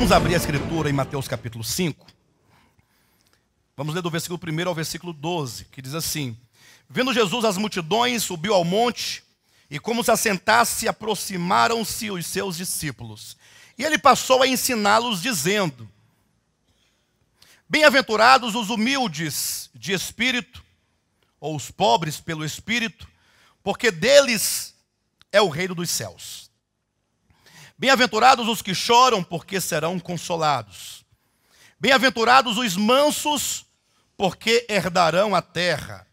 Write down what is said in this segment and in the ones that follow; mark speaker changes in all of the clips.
Speaker 1: Vamos abrir a escritura em Mateus capítulo 5. Vamos ler do versículo 1 ao versículo 12, que diz assim: Vendo Jesus as multidões, subiu ao monte, e como se assentasse, aproximaram-se os seus discípulos. E ele passou a ensiná-los, dizendo: Bem-aventurados os humildes de espírito, ou os pobres pelo espírito, porque deles é o reino dos céus. Bem-aventurados os que choram, porque serão consolados. Bem-aventurados os mansos, porque herdarão a terra.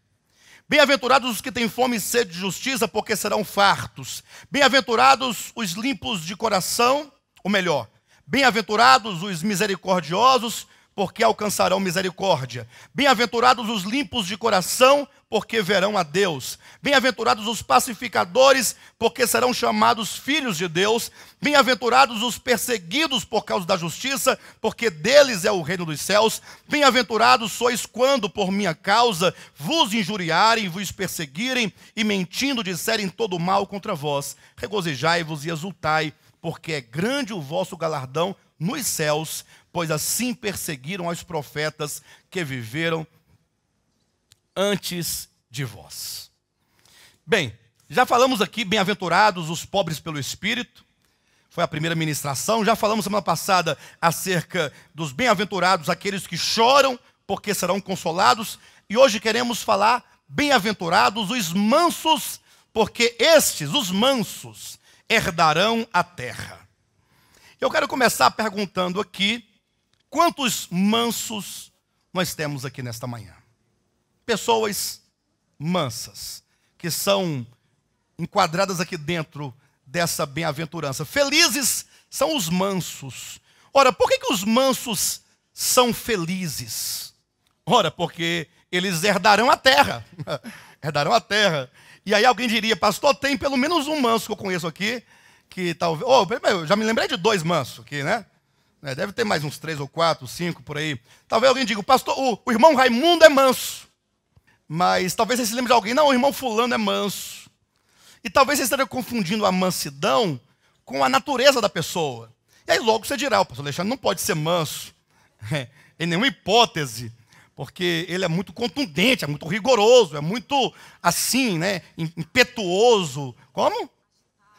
Speaker 1: Bem-aventurados os que têm fome e sede de justiça, porque serão fartos. Bem-aventurados os limpos de coração, ou melhor, bem-aventurados os misericordiosos, porque alcançarão misericórdia. Bem-aventurados os limpos de coração, porque verão a Deus. Bem-aventurados os pacificadores, porque serão chamados filhos de Deus. Bem-aventurados os perseguidos por causa da justiça, porque deles é o reino dos céus. Bem-aventurados sois quando, por minha causa, vos injuriarem, vos perseguirem, e mentindo disserem todo mal contra vós. Regozijai-vos e exultai, porque é grande o vosso galardão nos céus, pois assim perseguiram os profetas que viveram antes de vós. Bem, já falamos aqui, bem-aventurados os pobres pelo Espírito, foi a primeira ministração. Já falamos semana passada acerca dos bem-aventurados, aqueles que choram, porque serão consolados. E hoje queremos falar, bem-aventurados os mansos, porque estes, os mansos, herdarão a terra. Eu quero começar perguntando aqui, quantos mansos nós temos aqui nesta manhã? Pessoas mansas, que são enquadradas aqui dentro dessa bem-aventurança. Felizes são os mansos. Ora, por que os mansos são felizes? Ora, porque eles herdarão a terra. Herdarão a terra. E aí alguém diria, pastor, tem pelo menos um manso que eu conheço aqui, que talvez... eu já me lembrei de 2 mansos aqui, né? Deve ter mais uns 3 ou 4, 5 por aí. Talvez alguém diga, pastor, o irmão Raimundo é manso. Mas talvez você se lembre de alguém, não, o irmão fulano é manso. E talvez você esteja confundindo a mansidão com a natureza da pessoa. E aí logo você dirá, o pastor Alexandre não pode ser manso, em nenhuma hipótese, porque ele é muito contundente, é muito rigoroso, é muito assim, né, impetuoso. Como?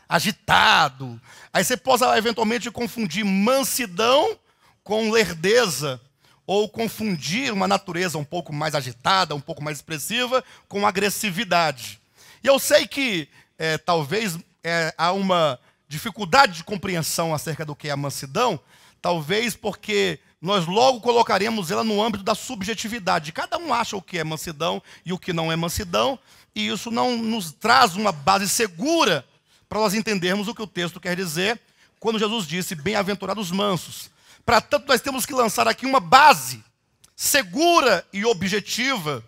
Speaker 1: Agitado. Aí você possa eventualmente confundir mansidão com lerdeza, ou confundir uma natureza um pouco mais agitada, um pouco mais expressiva, com agressividade. E eu sei que talvez há uma dificuldade de compreensão acerca do que é a mansidão, talvez porque nós logo colocaremos ela no âmbito da subjetividade. Cada um acha o que é mansidão e o que não é mansidão, e isso não nos traz uma base segura para nós entendermos o que o texto quer dizer quando Jesus disse, bem-aventurados mansos. Para tanto, nós temos que lançar aqui uma base segura e objetiva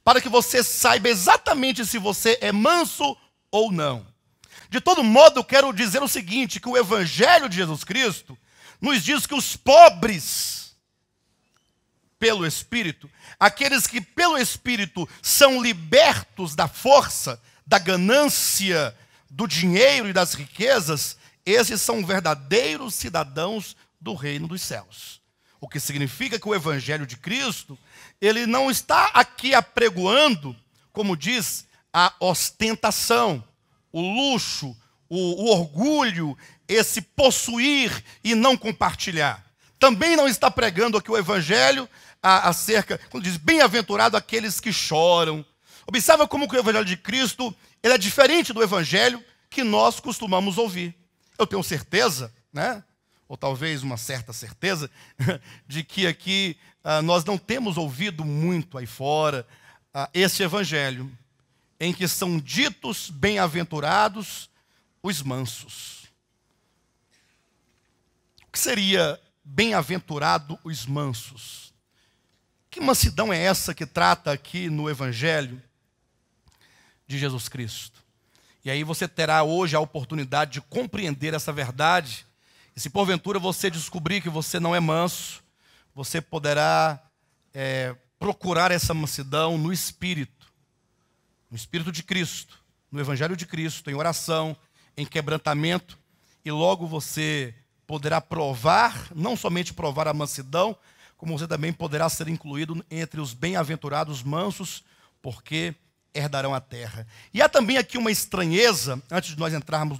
Speaker 1: para que você saiba exatamente se você é manso ou não. De todo modo, eu quero dizer o seguinte, que o Evangelho de Jesus Cristo nos diz que os pobres pelo Espírito, aqueles que pelo Espírito são libertos da força, da ganância, do dinheiro e das riquezas, esses são verdadeiros cidadãos do reino dos céus. O que significa que o Evangelho de Cristo, ele não está aqui apregoando, como diz, a ostentação, o luxo, o orgulho, esse possuir e não compartilhar. Também não está pregando aqui o Evangelho acerca, quando diz, bem-aventurado aqueles que choram. Observa como que o Evangelho de Cristo, ele é diferente do Evangelho que nós costumamos ouvir. Eu tenho certeza, né? Ou talvez uma certa certeza, de que aqui nós não temos ouvido muito aí fora esse Evangelho, em que são ditos bem-aventurados os mansos. O que seria bem-aventurado os mansos? Que mansidão é essa que trata aqui no Evangelho de Jesus Cristo? E aí você terá hoje a oportunidade de compreender essa verdade. E se porventura você descobrir que você não é manso, você poderá procurar essa mansidão no Espírito de Cristo, no Evangelho de Cristo, em oração, em quebrantamento, e logo você poderá provar, não somente provar a mansidão, como você também poderá ser incluído entre os bem-aventurados mansos, porque herdarão a terra. E há também aqui uma estranheza, antes de nós entrarmos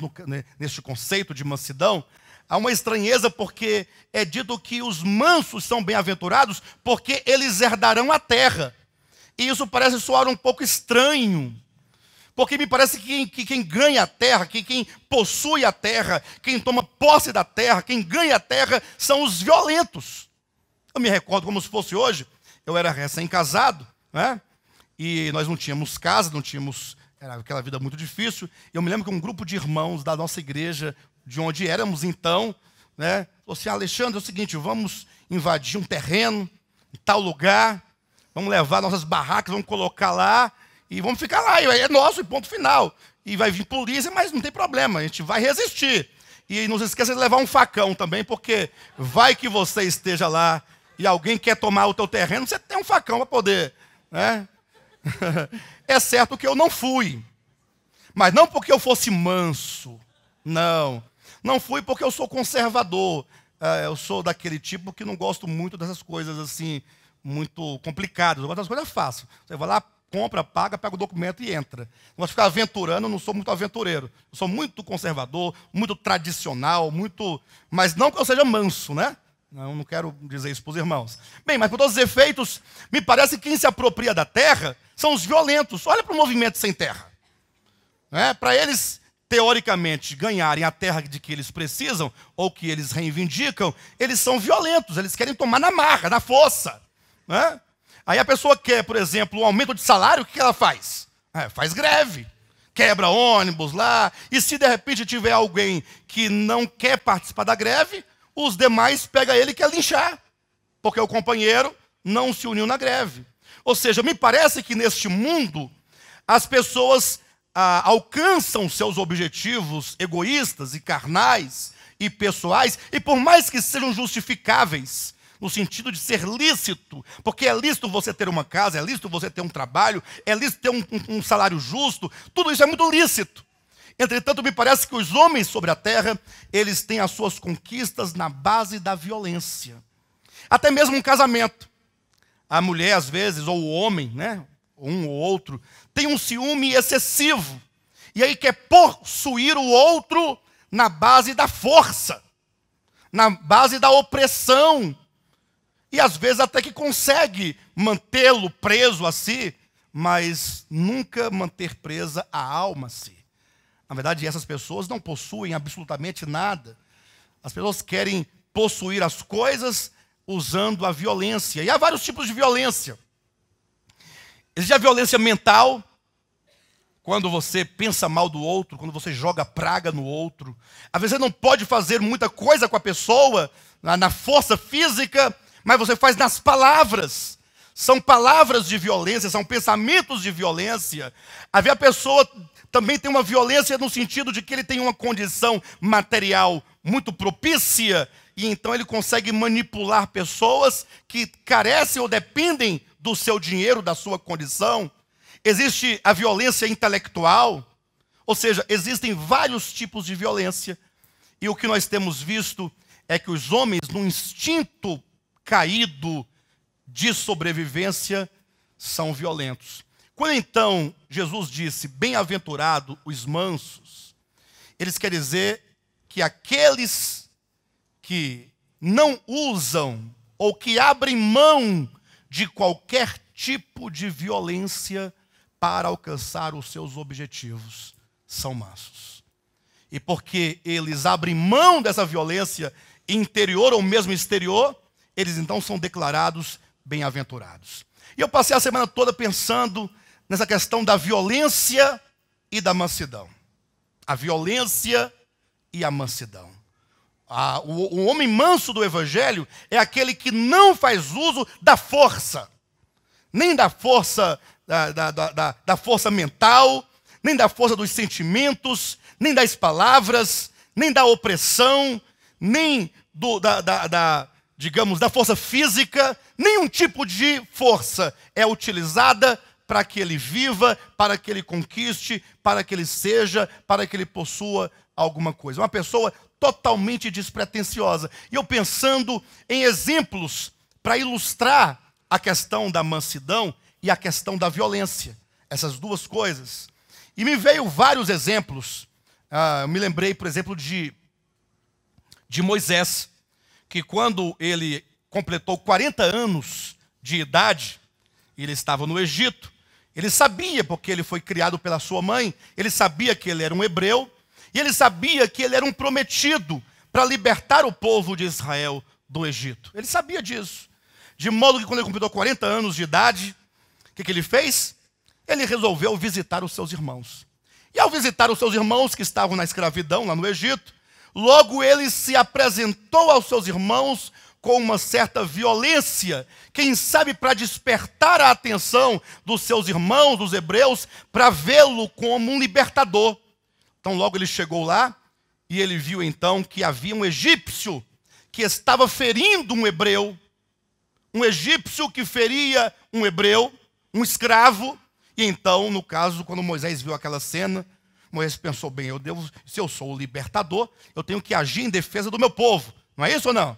Speaker 1: neste conceito de mansidão, há uma estranheza porque é dito que os mansos são bem-aventurados porque eles herdarão a terra. E isso parece soar um pouco estranho, porque me parece que quem ganha a terra, que quem possui a terra, quem toma posse da terra, quem ganha a terra, são os violentos. Eu me recordo como se fosse hoje, eu era recém-casado, né? E nós não tínhamos casa, era aquela vida muito difícil. Eu me lembro que um grupo de irmãos da nossa igreja, de onde éramos então, né, falou assim: Alexandre, é o seguinte, vamos invadir um terreno em tal lugar, vamos levar nossas barracas, vamos colocar lá e vamos ficar lá, e é nosso, e ponto final. E vai vir polícia, mas não tem problema, a gente vai resistir. E não se esqueça de levar um facão também, porque vai que você esteja lá e alguém quer tomar o teu terreno, você tem um facão para poder, né? É certo que eu não fui, mas não porque eu fosse manso, não fui porque eu sou conservador, eu sou daquele tipo que não gosto muito dessas coisas assim, muito complicadas, eu gosto das coisas fáceis. Você vai lá, compra, paga, pega o documento e entra. Não gosto de ficar aventurando, eu não sou muito aventureiro, eu sou muito conservador, muito tradicional, mas não que eu seja manso, né? Não quero dizer isso para os irmãos. Bem, mas por todos os efeitos, me parece que quem se apropria da terra são os violentos. Olha para o movimento sem terra. Para eles, teoricamente, ganharem a terra de que eles precisam, ou que eles reivindicam, eles são violentos, eles querem tomar na marra, na força. Aí a pessoa quer, por exemplo, um aumento de salário, o que ela faz? Faz greve, quebra ônibus lá, e se de repente tiver alguém que não quer participar da greve, os demais pegam ele e quer linchar, porque o companheiro não se uniu na greve. Ou seja, me parece que neste mundo as pessoas alcançam seus objetivos egoístas e carnais e pessoais, e por mais que sejam justificáveis, no sentido de ser lícito, porque é lícito você ter uma casa, é lícito você ter um trabalho, é lícito ter um salário justo, tudo isso é muito lícito. Entretanto, me parece que os homens sobre a terra, eles têm as suas conquistas na base da violência. Até mesmo um casamento. A mulher, às vezes, ou o homem, né, um ou outro, tem um ciúme excessivo. E aí quer possuir o outro na base da força, na base da opressão. E às vezes até que consegue mantê-lo preso a si, mas nunca manter presa a alma a si. Na verdade, essas pessoas não possuem absolutamente nada. As pessoas querem possuir as coisas usando a violência. E há vários tipos de violência. Existe a violência mental, quando você pensa mal do outro, quando você joga praga no outro. Às vezes você não pode fazer muita coisa com a pessoa, na força física, mas você faz nas palavras. São palavras de violência, são pensamentos de violência. A pessoa também tem uma violência no sentido de que ele tem uma condição material muito propícia, e então ele consegue manipular pessoas que carecem ou dependem do seu dinheiro, da sua condição. Existe a violência intelectual, ou seja, existem vários tipos de violência. E o que nós temos visto é que os homens, num instinto caído de sobrevivência, são violentos. Quando então Jesus disse, bem-aventurado os mansos, eles querem dizer que aqueles que não usam ou que abrem mão de qualquer tipo de violência para alcançar os seus objetivos são mansos. E porque eles abrem mão dessa violência interior ou mesmo exterior, eles então são declarados bem-aventurados. E eu passei a semana toda pensando nessa questão da violência e da mansidão. A violência e a mansidão. O homem manso do Evangelho é aquele que não faz uso da força, nem da força, da força mental, nem da força dos sentimentos, nem das palavras, nem da opressão, nem digamos, da força física. Nenhum tipo de força é utilizada para que ele viva, para que ele conquiste, para que ele seja, para que ele possua alguma coisa. Uma pessoa totalmente despretensiosa. E eu pensando em exemplos para ilustrar a questão da mansidão e a questão da violência. Essas duas coisas. E me veio vários exemplos. Eu me lembrei, por exemplo, de Moisés, que quando ele completou 40 anos de idade, ele estava no Egito, ele sabia, porque ele foi criado pela sua mãe, ele sabia que ele era um hebreu, e ele sabia que ele era um prometido para libertar o povo de Israel do Egito. Ele sabia disso. De modo que quando ele completou 40 anos de idade, o que ele fez? Ele resolveu visitar os seus irmãos. E ao visitar os seus irmãos que estavam na escravidão lá no Egito, logo ele se apresentou aos seus irmãos com uma certa violência, quem sabe para despertar a atenção dos seus irmãos, dos hebreus, para vê-lo como um libertador. Então logo ele chegou lá e ele viu então que havia um egípcio que estava ferindo um hebreu, um egípcio que feria um hebreu, um escravo. E então, no caso, quando Moisés viu aquela cena, Moisés pensou, bem, se eu sou o libertador, eu tenho que agir em defesa do meu povo. Não é isso ou não?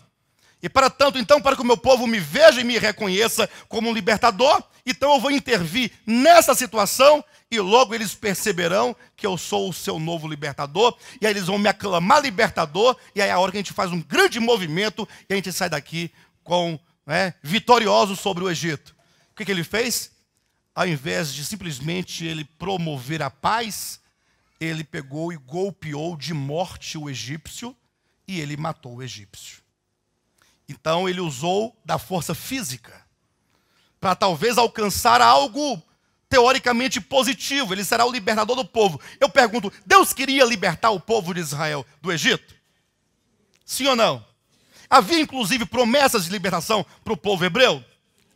Speaker 1: E para tanto, então, para que o meu povo me veja e me reconheça como um libertador, então eu vou intervir nessa situação e logo eles perceberão que eu sou o seu novo libertador, e aí eles vão me aclamar libertador, e aí é a hora que a gente faz um grande movimento e a gente sai daqui vitorioso sobre o Egito. O que ele fez? Ao invés de simplesmente ele promover a paz, ele pegou e golpeou de morte o egípcio e ele matou o egípcio. Então ele usou da força física para talvez alcançar algo teoricamente positivo. Ele será o libertador do povo. Eu pergunto, Deus queria libertar o povo de Israel do Egito? Sim ou não? Havia inclusive promessas de libertação para o povo hebreu?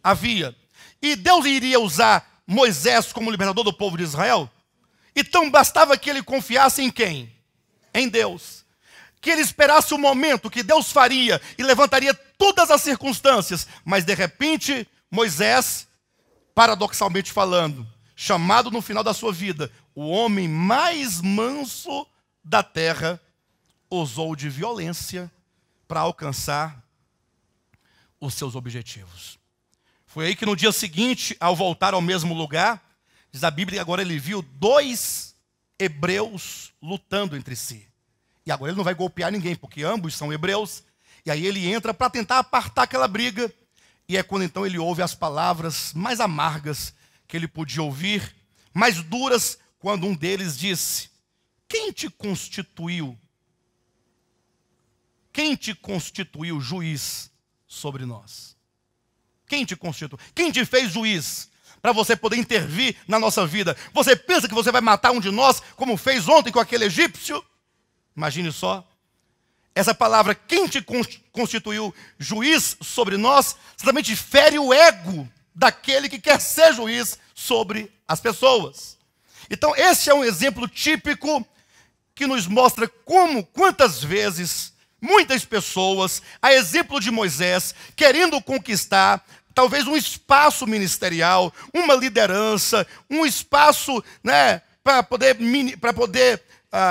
Speaker 1: Havia. E Deus iria usar Moisés como libertador do povo de Israel? Então bastava que ele confiasse em quem? Em Deus. Que ele esperasse o momento que Deus faria e levantaria todas as circunstâncias. Mas de repente, Moisés, paradoxalmente falando, chamado no final da sua vida, o homem mais manso da terra, usou de violência para alcançar os seus objetivos. Foi aí que no dia seguinte, ao voltar ao mesmo lugar, diz a Bíblia que agora ele viu 2 hebreus lutando entre si. E agora ele não vai golpear ninguém, porque ambos são hebreus. E aí ele entra para tentar apartar aquela briga. E é quando então ele ouve as palavras mais amargas que ele podia ouvir, mais duras, quando um deles disse: quem te constituiu? Quem te constituiu juiz sobre nós? Quem te constituiu? Quem te fez juiz para você poder intervir na nossa vida? Você pensa que você vai matar um de nós, como fez ontem com aquele egípcio? Imagine só. Essa palavra, quem te constituiu juiz sobre nós, certamente fere o ego daquele que quer ser juiz sobre as pessoas. Então, esse é um exemplo típico que nos mostra quantas vezes muitas pessoas, a exemplo de Moisés, querendo conquistar talvez um espaço ministerial, uma liderança, um espaço para poder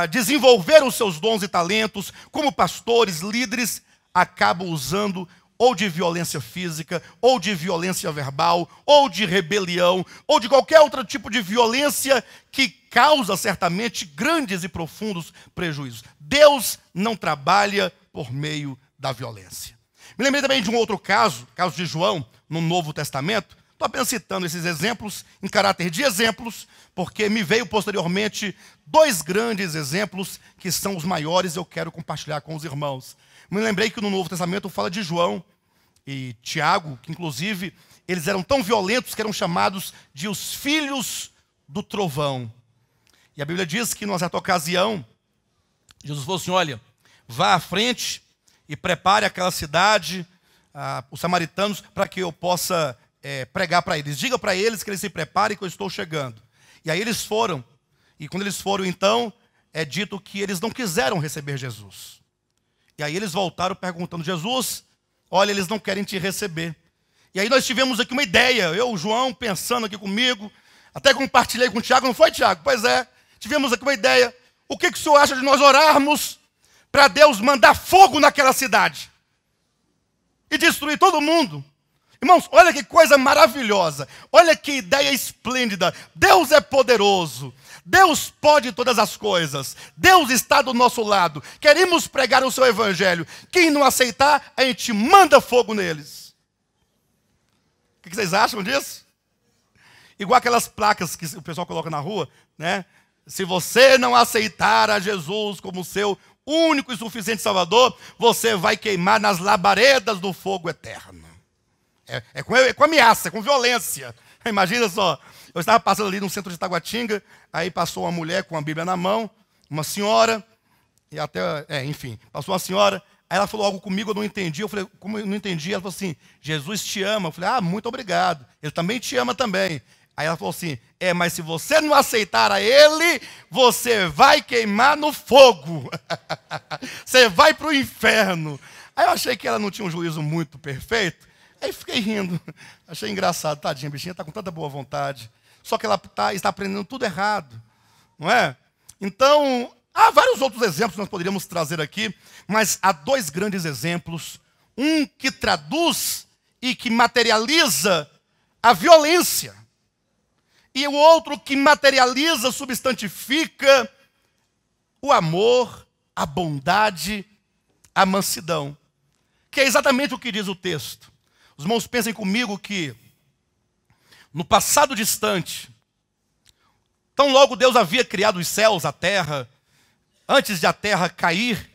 Speaker 1: desenvolver os seus dons e talentos, como pastores, líderes, acabam usando ou de violência física, ou de violência verbal, ou de rebelião, ou de qualquer outro tipo de violência que causa certamente grandes e profundos prejuízos. Deus não trabalha por meio da violência. Me lembrei também de um outro caso de João, no Novo Testamento. Estou apenas citando esses exemplos em caráter de exemplos, porque me veio posteriormente 2 grandes exemplos que são os maiores e eu quero compartilhar com os irmãos. Me lembrei que no Novo Testamento fala de João e Tiago, que inclusive eles eram tão violentos que eram chamados de os filhos do trovão. E a Bíblia diz que, numa certa ocasião, Jesus falou assim: olha, vá à frente e prepare aquela cidade, os samaritanos, para que eu possa pregar para eles. Diga para eles que eles se preparem, que eu estou chegando. E aí eles foram. E quando eles foram, então, é dito que eles não quiseram receber Jesus. E aí eles voltaram perguntando: Jesus, olha, eles não querem te receber. E aí nós tivemos aqui uma ideia, eu, o João, pensando aqui comigo, até compartilhei com o Tiago, não foi, Tiago? Pois é, tivemos aqui uma ideia. O que o senhor acha de nós orarmos para Deus mandar fogo naquela cidade e destruir todo mundo. Irmãos, olha que coisa maravilhosa, olha que ideia esplêndida. Deus é poderoso, Deus pode todas as coisas, Deus está do nosso lado. Queremos pregar o seu evangelho. Quem não aceitar, a gente manda fogo neles. O que vocês acham disso? Igual aquelas placas que o pessoal coloca na rua, né? Se você não aceitar a Jesus como seu único e suficiente Salvador, você vai queimar nas labaredas do fogo eterno. É com ameaça, é com violência. Imagina só, eu estava passando ali no centro de Taguatinga, aí passou uma mulher com a Bíblia na mão, uma senhora, e até, enfim, passou uma senhora, aí ela falou algo comigo, eu não entendi, eu falei, como eu não entendi? Ela falou assim, Jesus te ama. Eu falei, muito obrigado, ele também te ama também. Aí ela falou assim, mas se você não aceitar a ele, você vai queimar no fogo. Você vai para o inferno. Aí eu achei que ela não tinha um juízo muito perfeito. Aí fiquei rindo. Achei engraçado. Tadinha, a bichinha está com tanta boa vontade. Só que ela está aprendendo tudo errado. Não é? Então, há vários outros exemplos que nós poderíamos trazer aqui. Mas há dois grandes exemplos. Um que traduz e que materializa a violência. E o outro que materializa, substantifica o amor, a bondade, a mansidão. Que é exatamente o que diz o texto. Os irmãos pensem comigo que, no passado distante, tão logo Deus havia criado os céus, a terra, antes de a terra cair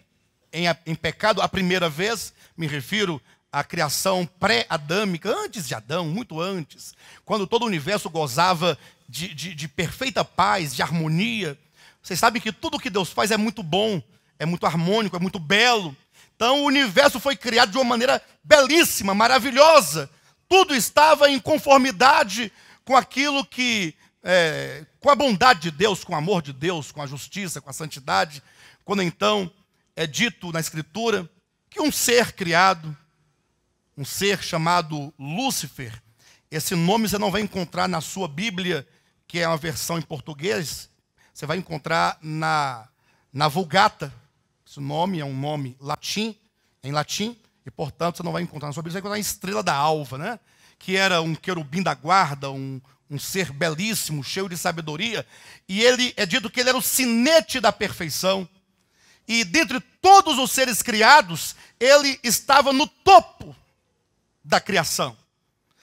Speaker 1: em pecado a primeira vez, me refiro à criação pré-adâmica, antes de Adão, muito antes, quando todo o universo gozava de perfeita paz, de harmonia. Vocês sabem que tudo que Deus faz é muito bom, é muito harmônico, é muito belo. Então o universo foi criado de uma maneira belíssima, maravilhosa. Tudo estava em conformidade com aquilo que, com a bondade de Deus, com o amor de Deus, com a justiça, com a santidade. Quando então é dito na Escritura que um ser criado, um ser chamado Lúcifer, esse nome você não vai encontrar na sua Bíblia, que é uma versão em português, você vai encontrar na Vulgata. Esse nome é um nome em latim, e portanto você não vai encontrar na sua Bíblia, você vai encontrar a estrela da alva, né? Que era um querubim da guarda, um ser belíssimo, cheio de sabedoria, e ele é dito que ele era o sinete da perfeição, e dentre todos os seres criados, ele estava no topo da criação.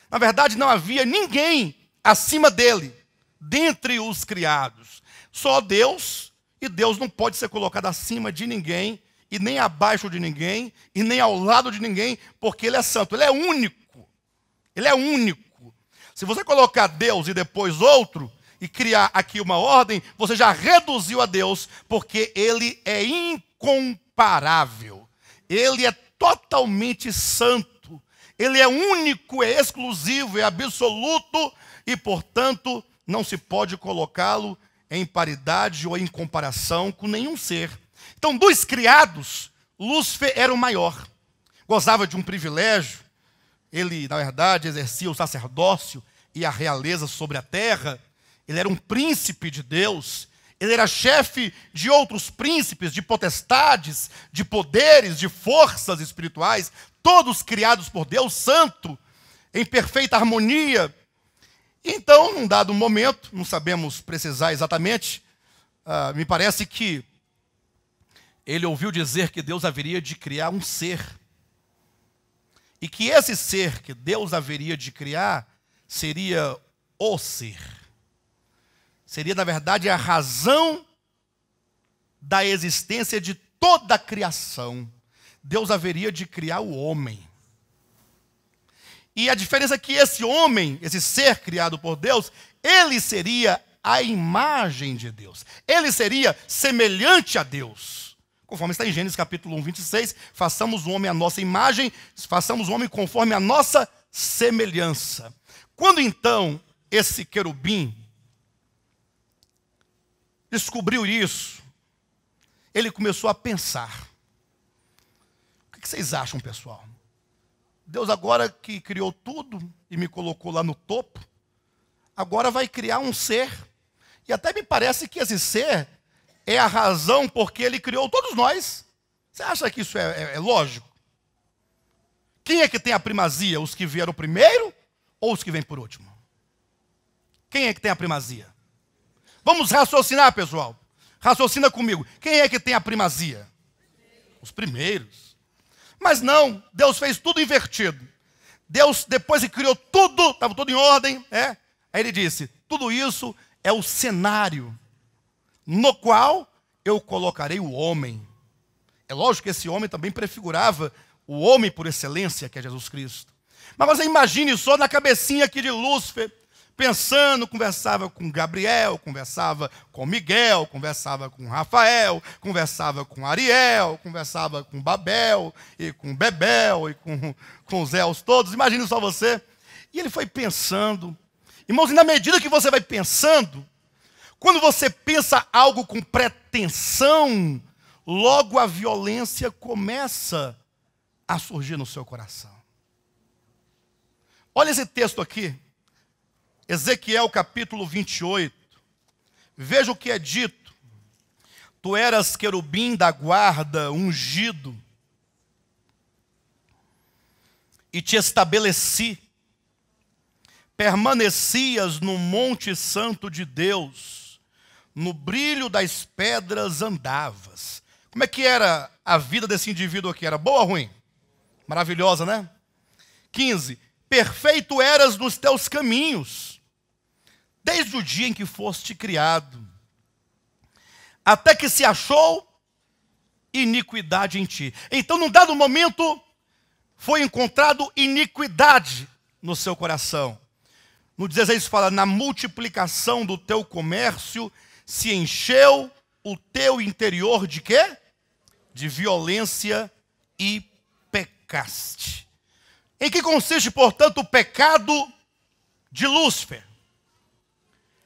Speaker 1: Na verdade, não havia ninguém acima dele, dentre os criados. Só Deus, e Deus não pode ser colocado acima de ninguém, e nem abaixo de ninguém, e nem ao lado de ninguém, porque ele é santo, ele é único. Ele é único. Se você colocar Deus e depois outro, e criar aqui uma ordem, você já reduziu a Deus, porque ele é incomparável. Ele é totalmente santo. Ele é único, é exclusivo, é absoluto, e portanto não se pode colocá-lo em paridade ou em comparação com nenhum ser. Então, dos criados, Lúcifer era o maior. Gozava de um privilégio. Ele, na verdade, exercia o sacerdócio e a realeza sobre a terra. Ele era um príncipe de Deus. Ele era chefe de outros príncipes, de potestades, de poderes, de forças espirituais, todos criados por Deus, santo, em perfeita harmonia. Então, num dado momento, não sabemos precisar exatamente, me parece que ele ouviu dizer que Deus haveria de criar um ser. E que esse ser que Deus haveria de criar seria o ser. Seria, na verdade, a razão da existência de toda a criação. Deus haveria de criar o homem. E a diferença é que esse homem, esse ser criado por Deus, ele seria a imagem de Deus. Ele seria semelhante a Deus. Conforme está em Gênesis capítulo 1, 26, façamos o homem à nossa imagem, façamos o homem conforme a nossa semelhança. Quando então esse querubim descobriu isso, ele começou a pensar. O que vocês acham, pessoal? Deus agora que criou tudo e me colocou lá no topo, agora vai criar um ser. E até me parece que esse ser é a razão porque ele criou todos nós. Você acha que isso é lógico? Quem é que tem a primazia? Os que vieram primeiro ou os que vêm por último? Quem é que tem a primazia? Vamos raciocinar, pessoal. Raciocina comigo. Quem é que tem a primazia? Os primeiros. Mas não, Deus fez tudo invertido. Deus, depois que criou tudo, estava tudo em ordem, aí ele disse, tudo isso é o cenário no qual eu colocarei o homem. É lógico que esse homem também prefigurava o homem por excelência, que é Jesus Cristo. Mas você imagine só na cabecinha aqui de Lúcifer, pensando, conversava com Gabriel, conversava com Miguel, conversava com Rafael, conversava com Ariel, conversava com Babel, e com Bebel, e com os Zeus todos. Imagine só você. E ele foi pensando. Irmãos, e na medida que você vai pensando, quando você pensa algo com pretensão, logo a violência começa a surgir no seu coração. Olha esse texto aqui. Ezequiel capítulo 28, veja o que é dito. Tu eras querubim da guarda, ungido, e te estabeleci. Permanecias no monte santo de Deus, no brilho das pedras andavas. Como é que era a vida desse indivíduo aqui? Era boa ou ruim? Maravilhosa, né? 15. Perfeito eras nos teus caminhos, desde o dia em que foste criado, até que se achou iniquidade em ti. Então, num dado momento, foi encontrado iniquidade no seu coração. No 16 fala, na multiplicação do teu comércio, se encheu o teu interior de quê? De violência e pecaste. Em que consiste, portanto, o pecado de Lúcifer?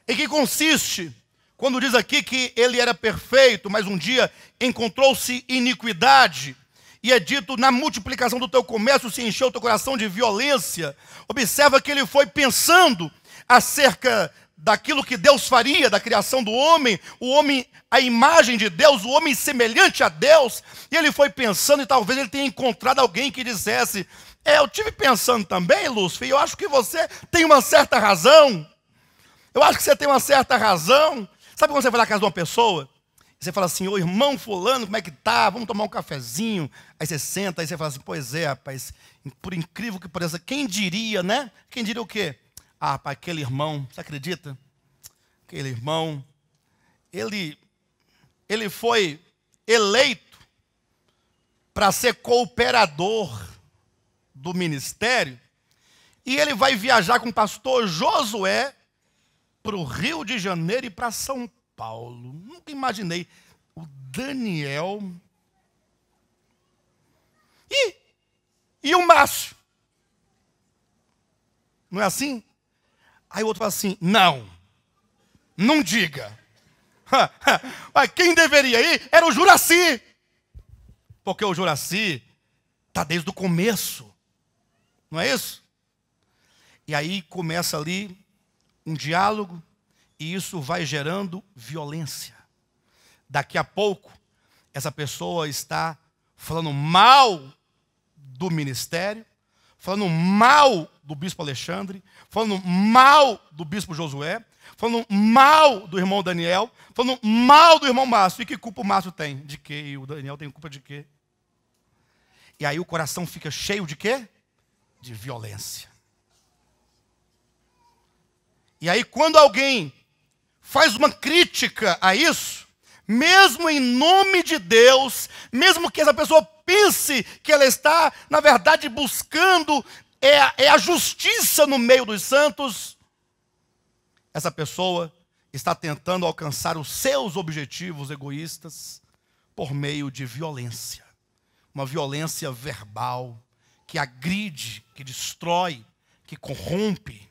Speaker 1: Em que consiste, quando diz aqui que ele era perfeito, mas um dia encontrou-se iniquidade, e é dito, na multiplicação do teu comércio se encheu o teu coração de violência. Observa que ele foi pensando acerca daquilo que Deus faria, da criação do homem, o homem, a imagem de Deus, o homem semelhante a Deus, e ele foi pensando, e talvez ele tenha encontrado alguém que dissesse, eu tive pensando também, Lúcifer, e eu acho que você tem uma certa razão. Eu acho que você tem uma certa razão. Sabe quando você vai na casa de uma pessoa, e você fala assim, ô irmão fulano, como é que tá? Vamos tomar um cafezinho. Aí você senta, aí você fala assim, pois é, rapaz, por incrível que pareça, quem diria, né? Quem diria o quê? Ah, rapaz, aquele irmão, você acredita? Aquele irmão, ele foi eleito para ser cooperador do ministério, e ele vai viajar com o pastor Josué para o Rio de Janeiro e para São Paulo. Nunca imaginei. O Daniel e o Márcio. Não é assim? Aí o outro fala assim, não diga. Mas quem deveria ir era o Juraci. Porque o Juraci está desde o começo. Não é isso? E aí começa ali um diálogo e isso vai gerando violência. Daqui a pouco, essa pessoa está falando mal do ministério, falando mal do bispo Alexandre, falando mal do bispo Josué, falando mal do irmão Daniel, falando mal do irmão Márcio. E que culpa o Márcio tem? De quê? E o Daniel tem culpa de quê? E aí o coração fica cheio de quê? De violência. E aí quando alguém faz uma crítica a isso, mesmo em nome de Deus, mesmo que essa pessoa pense que ela está, na verdade, buscando a justiça no meio dos santos, essa pessoa está tentando alcançar os seus objetivos egoístas por meio de violência. Uma violência verbal, que agride, que destrói, que corrompe.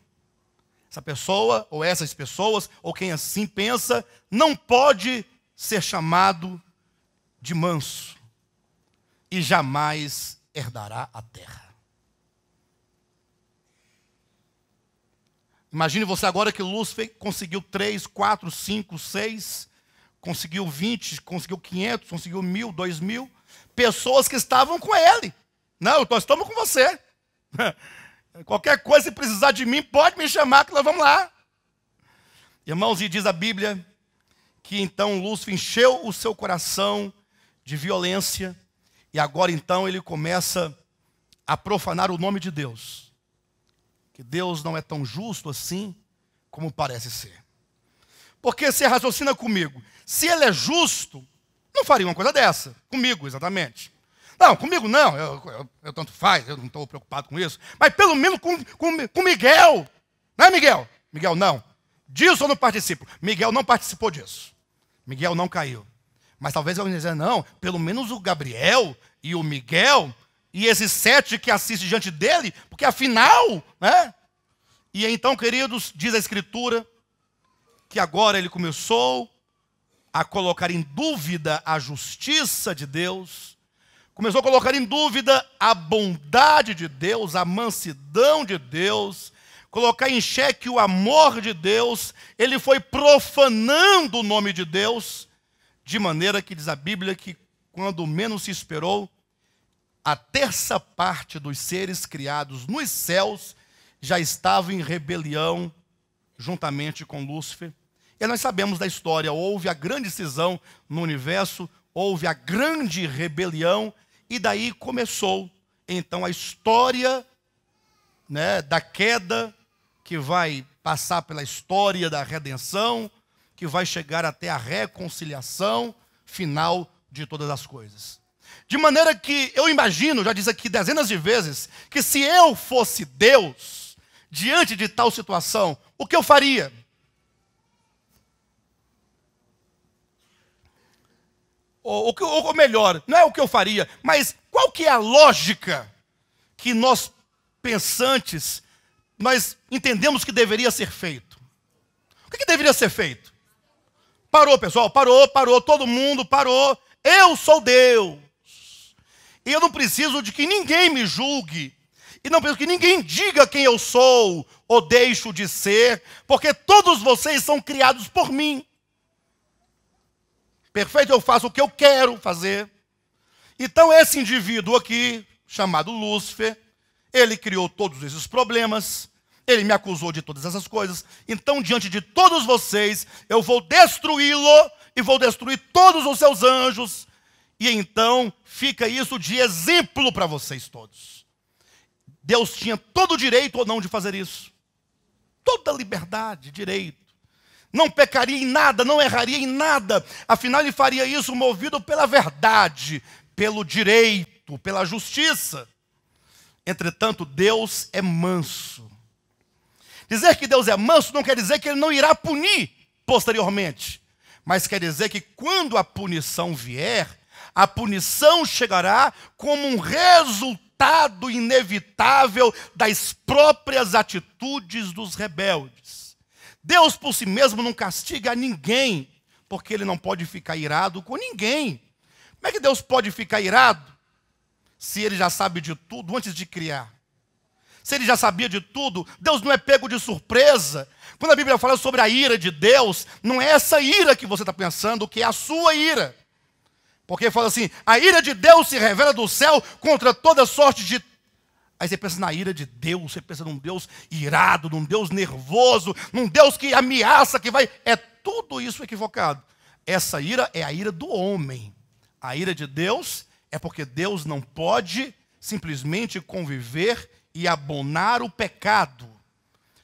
Speaker 1: Essa pessoa, ou essas pessoas, ou quem assim pensa, não pode ser chamado de manso e jamais herdará a terra. Imagine você agora que Lúcifer conseguiu 3, 4, 5, 6, conseguiu 20, conseguiu 500, conseguiu 1000, 2000. pessoas que estavam com ele. Não, nós estamos com você. Qualquer coisa, se precisar de mim, pode me chamar que nós vamos lá. Irmãos, e diz a Bíblia que então Lúcifer encheu o seu coração de violência e agora então ele começa a profanar o nome de Deus. Que Deus não é tão justo assim como parece ser. Porque você raciocina comigo, se ele é justo, não faria uma coisa dessa. Comigo, exatamente. Não, comigo não, eu tanto faz, eu não estou preocupado com isso. Mas pelo menos com Miguel. Não é Miguel? Miguel não. Disso eu não participo. Miguel não participou disso. Miguel não caiu. Mas talvez eu dizer, não, pelo menos o Gabriel e o Miguel e esses 7 que assistem diante dele, porque afinal, né? E então, queridos, diz a Escritura que agora ele começou a colocar em dúvida a justiça de Deus, começou a colocar em dúvida a bondade de Deus, a mansidão de Deus, colocar em xeque o amor de Deus. Ele foi profanando o nome de Deus, de maneira que diz a Bíblia que quando menos se esperou, a terça parte dos seres criados nos céus já estava em rebelião juntamente com Lúcifer. E nós sabemos da história, houve a grande cisão no universo, houve a grande rebelião, e daí começou então a história, né, da queda, que vai passar pela história da redenção, que vai chegar até a reconciliação final de todas as coisas. De maneira que eu imagino, já disse aqui dezenas de vezes, que se eu fosse Deus, diante de tal situação, o que eu faria? Ou melhor, não é o que eu faria, mas qual que é a lógica que nós, pensantes, nós entendemos que deveria ser feito? O que deveria ser feito? Parou, pessoal, parou, todo mundo parou. Eu sou Deus. E eu não preciso de que ninguém me julgue. E não preciso que ninguém diga quem eu sou ou deixo de ser, porque todos vocês são criados por mim. Perfeito? Eu faço o que eu quero fazer. Então esse indivíduo aqui, chamado Lúcifer, ele criou todos esses problemas, ele me acusou de todas essas coisas. Então, diante de todos vocês, eu vou destruí-lo e vou destruir todos os seus anjos. E então fica isso de exemplo para vocês todos. Deus tinha todo o direito ou não de fazer isso. Toda liberdade, direito. Não pecaria em nada, não erraria em nada. Afinal, ele faria isso movido pela verdade, pelo direito, pela justiça. Entretanto, Deus é manso. Dizer que Deus é manso não quer dizer que ele não irá punir posteriormente. Mas quer dizer que quando a punição vier, a punição chegará como um resultado inevitável das próprias atitudes dos rebeldes. Deus por si mesmo não castiga a ninguém, porque ele não pode ficar irado com ninguém. Como é que Deus pode ficar irado se ele já sabe de tudo antes de criar? Se ele já sabia de tudo, Deus não é pego de surpresa. Quando a Bíblia fala sobre a ira de Deus, não é essa ira que você está pensando, que é a sua ira. Porque fala assim, a ira de Deus se revela do céu contra toda sorte de... Aí você pensa na ira de Deus, você pensa num Deus irado, num Deus nervoso, num Deus que ameaça, que vai... É tudo isso equivocado. Essa ira é a ira do homem. A ira de Deus é porque Deus não pode simplesmente conviver e abonar o pecado.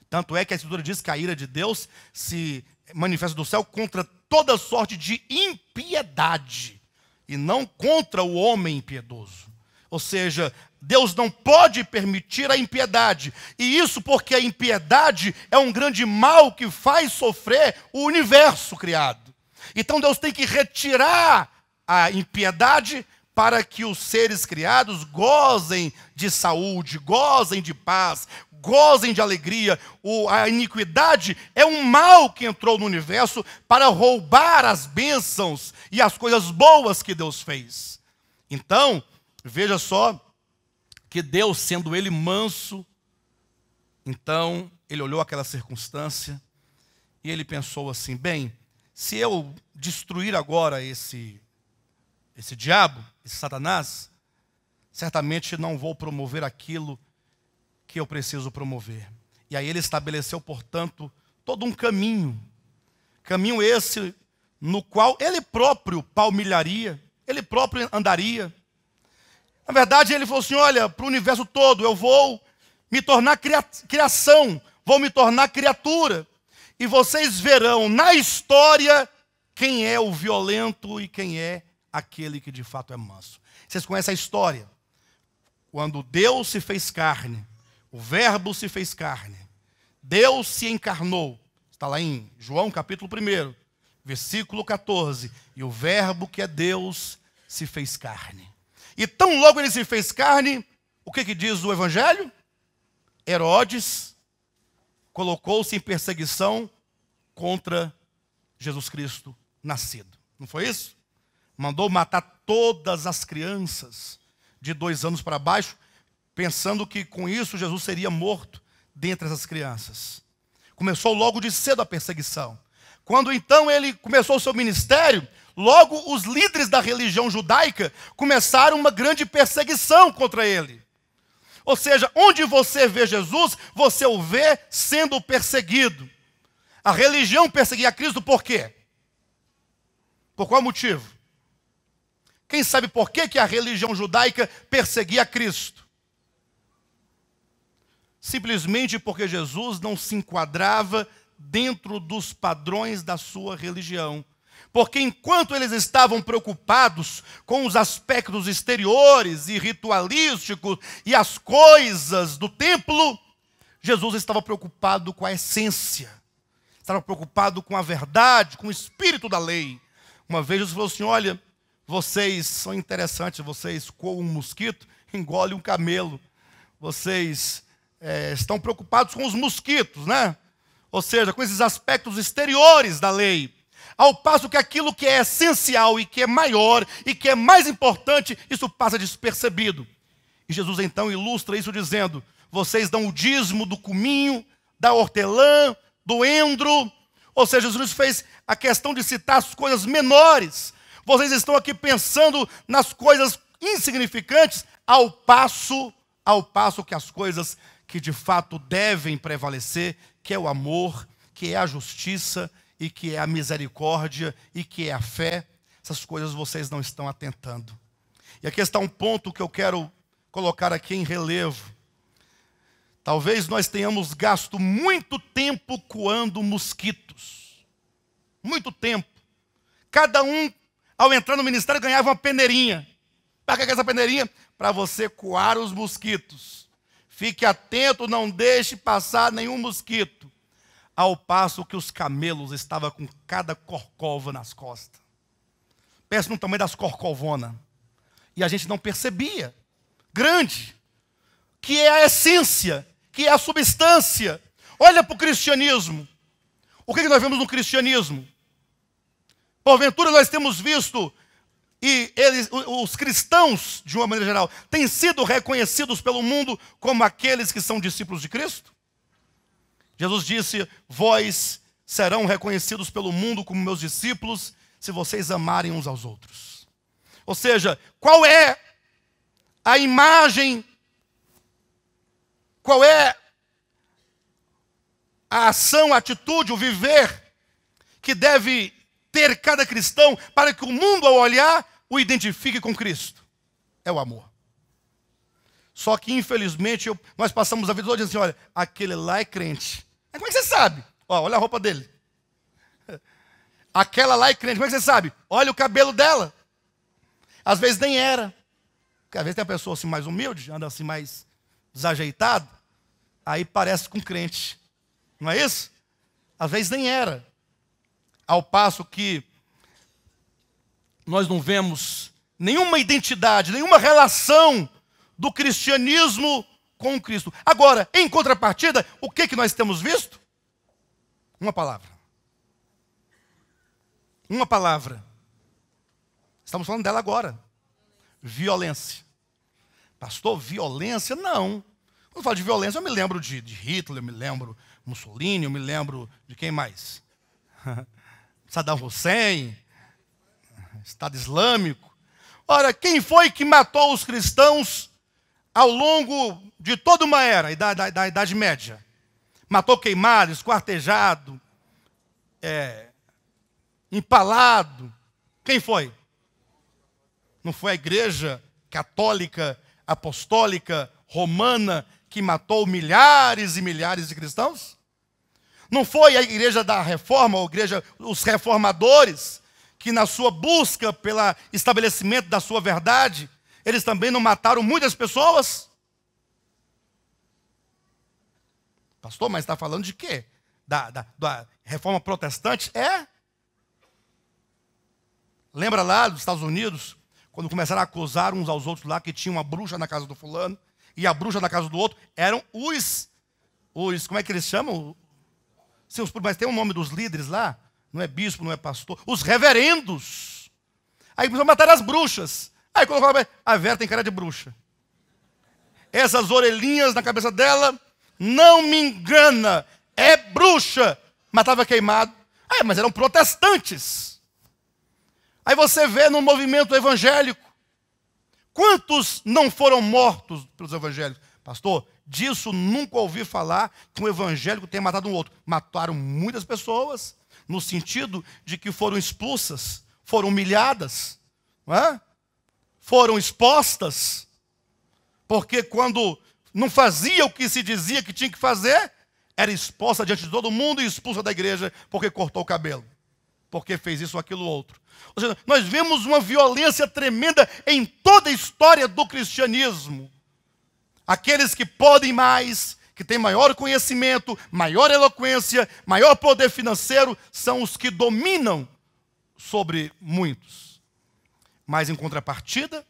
Speaker 1: Tanto é que a Escritura diz que a ira de Deus se manifesta do céu contra toda sorte de impiedade e não contra o homem impiedoso. Ou seja, Deus não pode permitir a impiedade. E isso porque a impiedade é um grande mal que faz sofrer o universo criado. Então Deus tem que retirar a impiedade para que os seres criados gozem de saúde, gozem de paz, gozem de alegria. A iniquidade é um mal que entrou no universo para roubar as bênçãos e as coisas boas que Deus fez. Então, veja só que Deus, sendo ele manso, então ele olhou aquela circunstância e ele pensou assim, bem, se eu destruir agora esse esse diabo, esse Satanás, certamente não vou promover aquilo que eu preciso promover. E aí ele estabeleceu, portanto, todo um caminho. Caminho esse no qual ele próprio palmilharia, ele próprio andaria. Na verdade, ele falou assim, olha, para o universo todo, eu vou me tornar criação, vou me tornar criatura. E vocês verão na história quem é o violento e quem é aquele que de fato é manso. Vocês conhecem a história? Quando Deus se fez carne, o Verbo se fez carne, Deus se encarnou. Está lá em João capítulo 1, versículo 14. E o Verbo que é Deus se fez carne. E tão logo ele se fez carne, o que diz o Evangelho? Herodes colocou-se em perseguição contra Jesus Cristo nascido. Não foi isso? Mandou matar todas as crianças de 2 anos para baixo, pensando que com isso Jesus seria morto dentre essas crianças. Começou logo de cedo a perseguição. Quando então ele começou o seu ministério, logo os líderes da religião judaica começaram uma grande perseguição contra ele. Ou seja, onde você vê Jesus, você o vê sendo perseguido. A religião perseguia Cristo por quê? Por qual motivo? Quem sabe por que a religião judaica perseguia Cristo? Simplesmente porque Jesus não se enquadrava dentro dos padrões da sua religião. Porque enquanto eles estavam preocupados com os aspectos exteriores e ritualísticos e as coisas do templo, Jesus estava preocupado com a essência. Estava preocupado com a verdade, com o espírito da lei. Uma vez Jesus falou assim, olha, vocês são interessantes, vocês coam um mosquito, engolem um camelo. Vocês estão preocupados com os mosquitos, né? Ou seja, com esses aspectos exteriores da lei. Ao passo que aquilo que é essencial e que é maior e que é mais importante, isso passa despercebido. E Jesus então ilustra isso dizendo, vocês dão o dízimo do cominho, da hortelã, do endro. Ou seja, Jesus fez a questão de citar as coisas menores. Vocês estão aqui pensando nas coisas insignificantes, ao passo que as coisas que de fato devem prevalecer, que é o amor, que é a justiça, e que é a misericórdia, e que é a fé, essas coisas vocês não estão atentando. E aqui está um ponto que eu quero colocar aqui em relevo. Talvez nós tenhamos gasto muito tempo coando mosquitos. Muito tempo. Cada um, ao entrar no ministério, ganhava uma peneirinha. Para que é essa peneirinha? Para você coar os mosquitos. Fique atento, não deixe passar nenhum mosquito. Ao passo que os camelos estavam com cada corcova nas costas. Pensa no tamanho das corcovonas. E a gente não percebia. Grande. Que é a essência, que é a substância. Olha para o cristianismo. O que nós vemos no cristianismo? Porventura nós temos visto, e os cristãos, de uma maneira geral, têm sido reconhecidos pelo mundo como aqueles que são discípulos de Cristo? Jesus disse, vós serão reconhecidos pelo mundo como meus discípulos, se vocês amarem uns aos outros. Ou seja, qual é a imagem, qual é a ação, a atitude, o viver que deve ter cada cristão para que o mundo, ao olhar, o identifique com Cristo? É o amor. Só que, infelizmente, nós passamos a vida toda dizendo assim, olha, aquele lá é crente. Como é que você sabe? Olha a roupa dele. Aquela lá é crente, como é que você sabe? Olha o cabelo dela. Às vezes nem era. Porque às vezes tem uma pessoa assim mais humilde, anda assim mais desajeitado, aí parece com crente. Não é isso? Às vezes nem era. Ao passo que nós não vemos nenhuma identidade, nenhuma relação do cristianismo com Cristo. Agora, em contrapartida, o que nós temos visto? Uma palavra. Uma palavra. Estamos falando dela agora. Violência. Pastor, violência? Não. Quando eu falo de violência, eu me lembro de Hitler, eu me lembro de Mussolini, eu me lembro de quem mais? Saddam Hussein, Estado Islâmico. Ora, quem foi que matou os cristãos ao longo de toda uma era, da Idade Média? Matou queimado, esquartejado, empalado. Quem foi? Não foi a igreja católica, apostólica, romana, que matou milhares e milhares de cristãos? Não foi a igreja da reforma, os reformadores, que na sua busca pelo estabelecimento da sua verdade, eles também não mataram muitas pessoas? Pastor, mas está falando de quê? Da reforma protestante? Lembra lá dos Estados Unidos, quando começaram a acusar uns aos outros lá que tinha uma bruxa na casa do fulano, e a bruxa na casa do outro eram os como é que eles chamam? Sim, mas tem um nome dos líderes lá, não é bispo, não é pastor, os reverendos. Aí precisam matar as bruxas. Aí colocou a Vera tem cara de bruxa. Essas orelhinhas na cabeça dela, não me engana, é bruxa. Matava queimado. Mas eram protestantes. Aí você vê no movimento evangélico, quantos não foram mortos pelos evangélicos? Pastor, disso nunca ouvi falar que um evangélico tenha matado um outro. Mataram muitas pessoas, no sentido de que foram expulsas, foram humilhadas, foram expostas, porque quando não fazia o que se dizia que tinha que fazer, era exposta diante de todo mundo e expulsa da igreja porque cortou o cabelo, porque fez isso ou aquilo outro. Ou seja, nós vemos uma violência tremenda em toda a história do cristianismo. Aqueles que podem mais, que têm maior conhecimento, maior eloquência, maior poder financeiro, são os que dominam sobre muitos. Mas em contrapartida,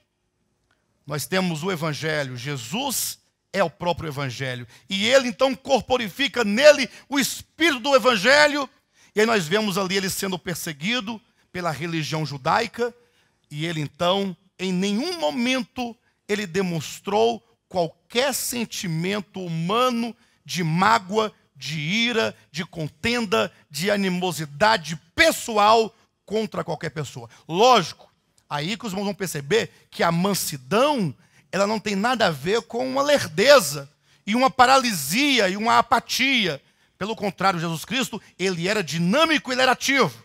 Speaker 1: nós temos o Evangelho. Jesus é o próprio Evangelho. E ele então corporifica nele o espírito do Evangelho. E aí nós vemos ali ele sendo perseguido pela religião judaica. E ele então, em nenhum momento, ele demonstrou qualquer sentimento humano de mágoa, de ira, de contenda, de animosidade pessoal contra qualquer pessoa. Lógico, aí que os irmãos vão perceber que a mansidão, ela não tem nada a ver com uma lerdeza, e uma paralisia, e uma apatia. Pelo contrário, Jesus Cristo, ele era dinâmico, ele era ativo.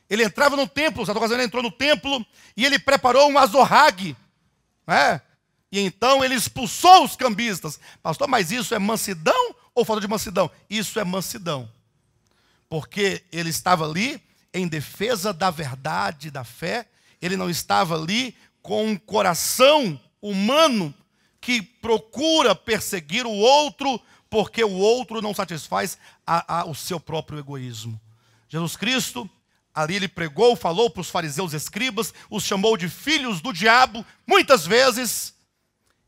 Speaker 1: Ele entrava no templo, certa ocasião ele entrou no templo, e ele preparou um azorrague, E então ele expulsou os cambistas. Pastor, mas isso é mansidão ou falta de mansidão? Isso é mansidão. Porque ele estava ali em defesa da verdade, da fé. Ele não estava ali com um coração humano que procura perseguir o outro porque o outro não satisfaz o seu próprio egoísmo. Jesus Cristo, ali ele pregou, falou para os fariseus e escribas, os chamou de filhos do diabo, muitas vezes.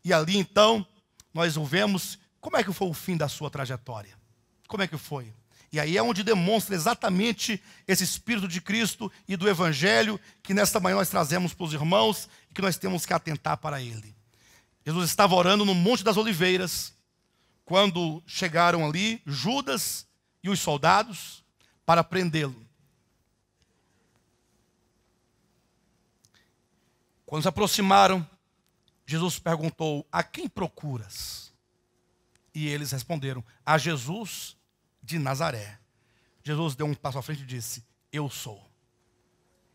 Speaker 1: E ali, então, nós o vemos, como é que foi o fim da sua trajetória? Como é que foi? E aí é onde demonstra exatamente esse Espírito de Cristo e do Evangelho, que nesta manhã nós trazemos para os irmãos, e que nós temos que atentar para ele. Jesus estava orando no Monte das Oliveiras, quando chegaram ali Judas e os soldados para prendê-lo. Quando se aproximaram, Jesus perguntou: a quem procuras? E eles responderam: a Jesus de Nazaré. Jesus deu um passo à frente e disse: eu sou.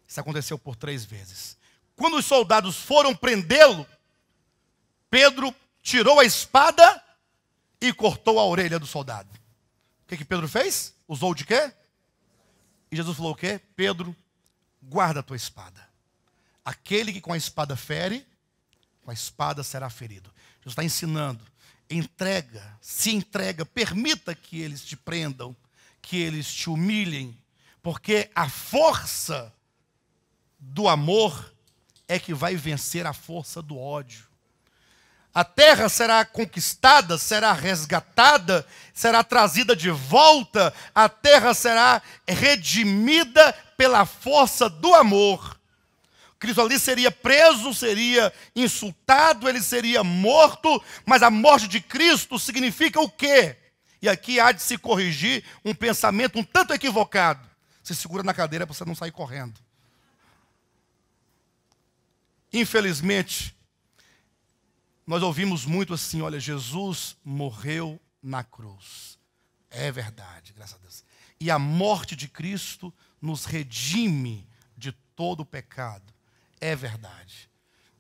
Speaker 1: Isso aconteceu por 3 vezes. Quando os soldados foram prendê-lo, Pedro tirou a espada e cortou a orelha do soldado. O que Pedro fez? Usou de quê? E Jesus falou o quê? Pedro, guarda a tua espada. Aquele que com a espada fere, com a espada será ferido. Jesus está ensinando. Se entrega, permita que eles te prendam, que eles te humilhem, porque a força do amor é que vai vencer a força do ódio. A terra será conquistada, será resgatada, será trazida de volta, a terra será redimida pela força do amor. Cristo ali seria preso, seria insultado, ele seria morto, mas a morte de Cristo significa o quê? E aqui há de se corrigir um pensamento um tanto equivocado. Se segura na cadeira para você não sair correndo. Infelizmente, nós ouvimos muito assim, olha, Jesus morreu na cruz. É verdade, graças a Deus. E a morte de Cristo nos redime de todo o pecado. É verdade.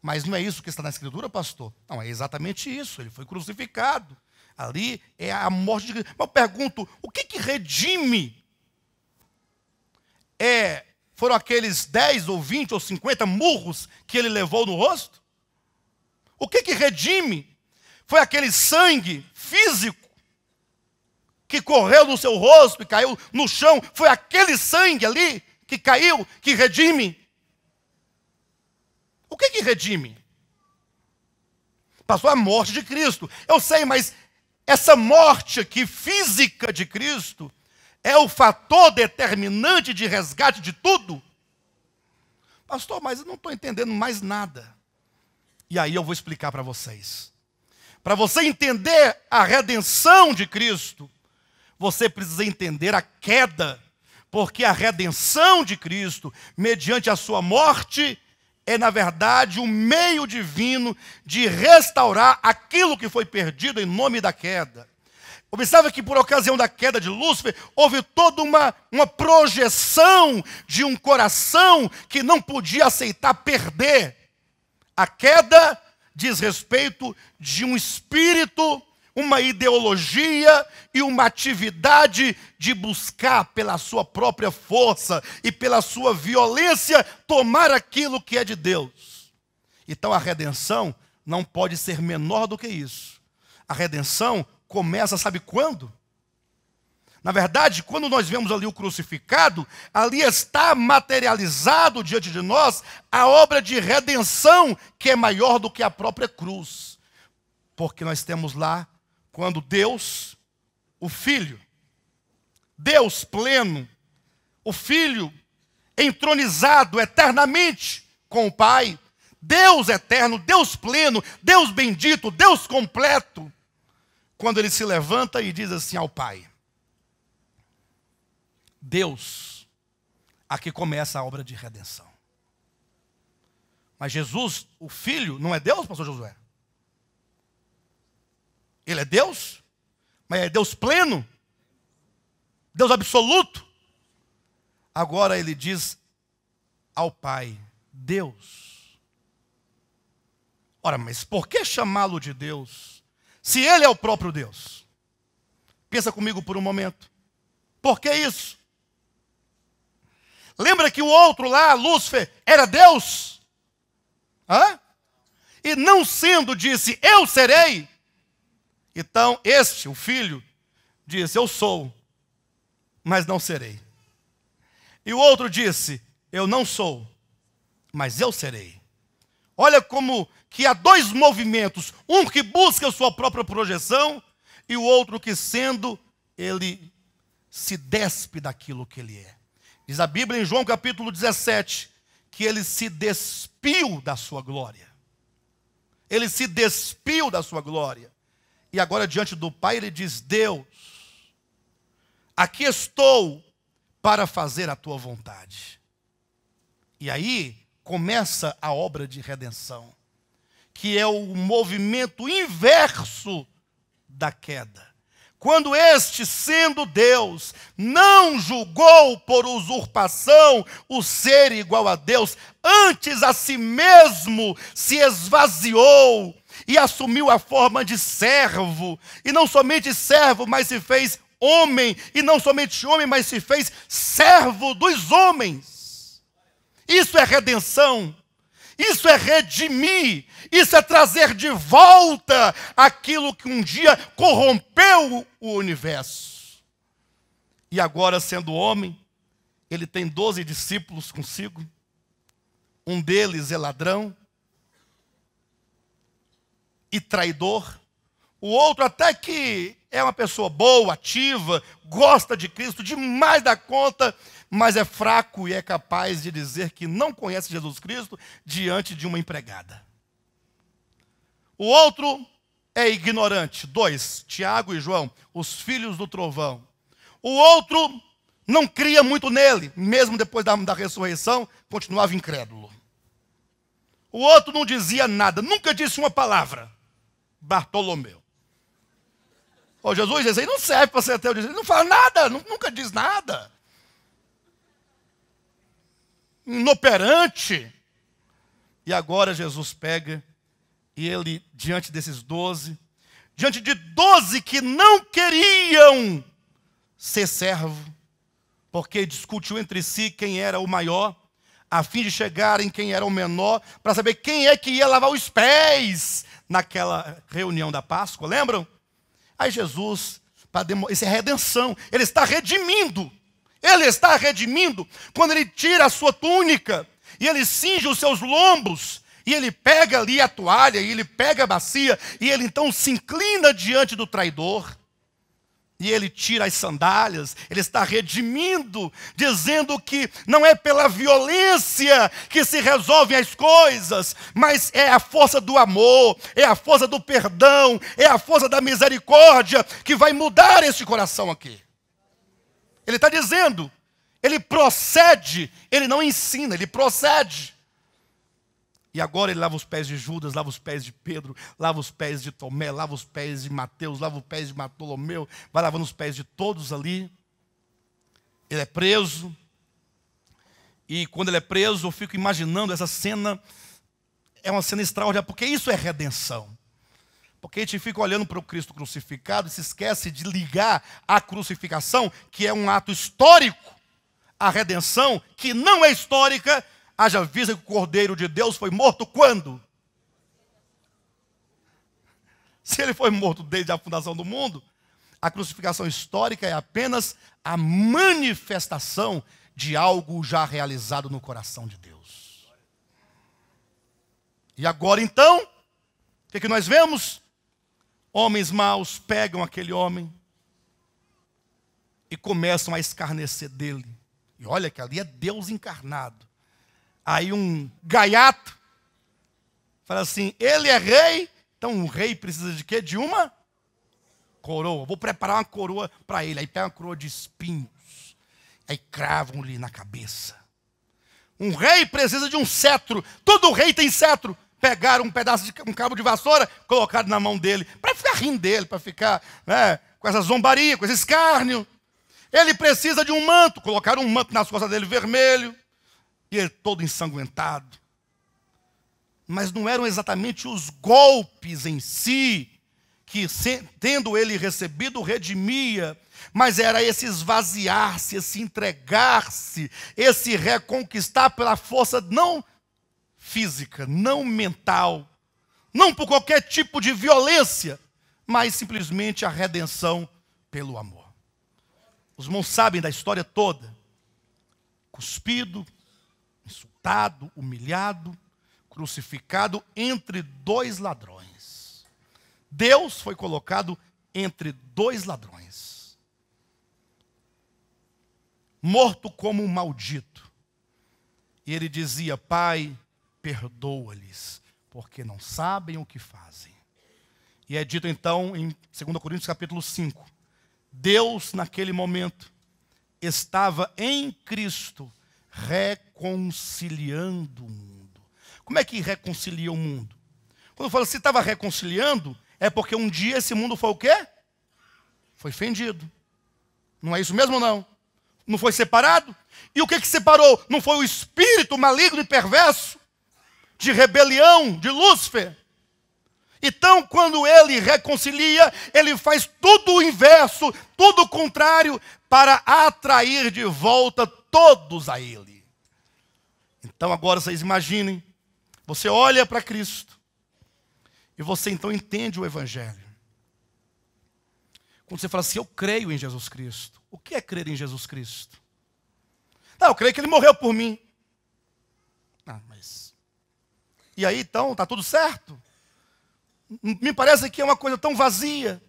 Speaker 1: Mas não é isso que está na Escritura, pastor? Não, é exatamente isso. Ele foi crucificado. Ali é a morte de Cristo. Mas eu pergunto, o que redime? Foram aqueles 10 ou 20 ou 50 murros que ele levou no rosto? O que redime? Foi aquele sangue físico que correu no seu rosto e caiu no chão? Foi aquele sangue ali que caiu, que redime? O que redime? Passou a morte de Cristo. Eu sei, mas essa morte aqui, física de Cristo, é o fator determinante de resgate de tudo? Pastor, mas eu não estou entendendo mais nada. E aí eu vou explicar para vocês. Para você entender a redenção de Cristo, você precisa entender a queda. Porque a redenção de Cristo, mediante a sua morte, é, na verdade, um meio divino de restaurar aquilo que foi perdido em nome da queda. Observe que por ocasião da queda de Lúcifer, houve toda uma projeção de um coração que não podia aceitar perder. A queda diz respeito de um espírito, uma ideologia e uma atividade de buscar pela sua própria força e pela sua violência tomar aquilo que é de Deus. Então a redenção não pode ser menor do que isso. A redenção começa, sabe quando? Na verdade, quando nós vemos ali o crucificado, ali está materializado diante de nós a obra de redenção que é maior do que a própria cruz. Porque nós temos lá, quando Deus, o Filho, Deus pleno, o Filho entronizado eternamente com o Pai, Deus eterno, Deus pleno, Deus bendito, Deus completo, quando ele se levanta e diz assim ao Pai: Deus, aqui começa a obra de redenção. Mas Jesus, o Filho, não é Deus, pastor Josué? Ele é Deus, mas é Deus pleno, Deus absoluto. Agora ele diz ao Pai: Deus. Ora, mas por que chamá-lo de Deus, se ele é o próprio Deus? Pensa comigo por um momento. Por que isso? Lembra que o outro lá, Lúcifer, era Deus? Hã? E não sendo, disse, eu serei. Então, o Filho, disse, eu sou, mas não serei. E o outro disse, eu não sou, mas eu serei. Olha como que há dois movimentos, um que busca a sua própria projeção e o outro que, sendo, ele se despe daquilo que ele é. Diz a Bíblia em João capítulo 17, que ele se despiu da sua glória. Ele se despiu da sua glória. E agora diante do Pai ele diz, Deus, aqui estou para fazer a tua vontade. E aí começa a obra de redenção, que é o movimento inverso da queda. Quando este, sendo Deus, não julgou por usurpação o ser igual a Deus, antes a si mesmo se esvaziou e assumiu a forma de servo, e não somente servo, mas se fez homem, e não somente homem, mas se fez servo dos homens. Isso é redenção. Isso é redimir, isso é trazer de volta aquilo que um dia corrompeu o universo. E agora, sendo homem, ele tem 12 discípulos consigo. Um deles é ladrão e traidor. O outro até que é uma pessoa boa, ativa, gosta de Cristo demais da conta, mas é fraco e é capaz de dizer que não conhece Jesus Cristo diante de uma empregada. O outro é ignorante. 2, Tiago e João, os filhos do trovão. O outro não cria muito nele, mesmo depois da ressurreição, continuava incrédulo. O outro não dizia nada, nunca disse uma palavra. Bartolomeu. Ô Jesus, esse aí não serve para ser ateu. Ele não fala nada, nunca diz nada. Inoperante. E agora Jesus pega e ele, diante desses 12, diante de 12 que não queriam ser servo, porque discutiu entre si quem era o maior, a fim de chegar em quem era o menor, para saber quem é que ia lavar os pés naquela reunião da Páscoa, lembram? Aí Jesus, isso é redenção, ele está redimindo. Ele está redimindo quando ele tira a sua túnica e ele cinge os seus lombos e ele pega ali a toalha e ele pega a bacia e ele então se inclina diante do traidor e ele tira as sandálias. Ele está redimindo, dizendo que não é pela violência que se resolvem as coisas, mas é a força do amor, é a força do perdão, é a força da misericórdia que vai mudar este coração aqui. Ele está dizendo, ele procede, ele não ensina, ele procede. E agora ele lava os pés de Judas, lava os pés de Pedro, lava os pés de Tomé, lava os pés de Mateus, lava os pés de Bartolomeu, vai lavando os pés de todos ali. Ele é preso. E quando ele é preso, eu fico imaginando essa cena, é uma cena extraordinária, porque isso é redenção. Porque a gente fica olhando para o Cristo crucificado e se esquece de ligar a crucificação, que é um ato histórico, a redenção, que não é histórica. Haja vista que o Cordeiro de Deus foi morto quando? Se ele foi morto desde a fundação do mundo, a crucificação histórica é apenas a manifestação de algo já realizado no coração de Deus. E agora então, o que nós vemos? Homens maus pegam aquele homem e começam a escarnecer dele. E olha que ali é Deus encarnado. Aí um gaiato fala assim, ele é rei, então um rei precisa de quê? De uma coroa. Vou preparar uma coroa para ele. Aí pega uma coroa de espinhos, aí cravam-lhe na cabeça. Um rei precisa de um cetro, todo rei tem cetro. Pegaram um cabo de vassoura, colocaram na mão dele, para ficar rindo dele, para ficar com essa zombaria, com esse escárnio. Ele precisa de um manto, colocaram um manto nas costas dele vermelho. E ele todo ensanguentado. Mas não eram exatamente os golpes em si, que tendo ele recebido, redimia. Mas era esse esvaziar-se, esse entregar-se, esse reconquistar pela força não física, não mental, não por qualquer tipo de violência, mas simplesmente a redenção pelo amor. Os irmãos sabem da história toda. Cuspido, insultado, humilhado, crucificado entre dois ladrões. Deus foi colocado entre dois ladrões. Morto como um maldito. E ele dizia, Pai, perdoa-lhes, porque não sabem o que fazem. E é dito então em 2 Coríntios capítulo 5, Deus naquele momento estava em Cristo, reconciliando o mundo. Como é que reconcilia o mundo? Quando eu falo se estava reconciliando, é porque um dia esse mundo foi o quê? Foi fendido. Não é isso mesmo, não? Não foi separado? E o que separou? Não foi o espírito maligno e perverso de rebelião de Lúcifer? Então, quando ele reconcilia, ele faz tudo o inverso, tudo o contrário, para atrair de volta todos a ele. Então, agora vocês imaginem, você olha para Cristo, e você então entende o Evangelho. Quando você fala assim, eu creio em Jesus Cristo. O que é crer em Jesus Cristo? Não, eu creio que ele morreu por mim. Mas... E aí, então, está tudo certo? Me parece que é uma coisa tão vazia.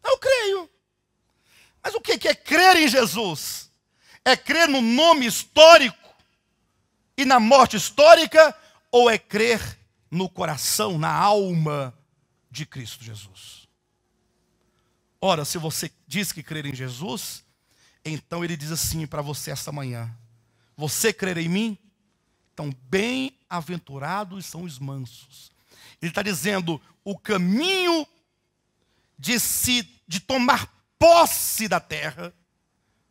Speaker 1: Eu creio. Mas o que é crer em Jesus? É crer no nome histórico e na morte histórica? Ou é crer no coração, na alma de Cristo Jesus? Ora, se você diz que crer em Jesus, então ele diz assim para você esta manhã, você crer em mim? Então bem-aventurados são os mansos. Ele está dizendo, o caminho de tomar posse da terra,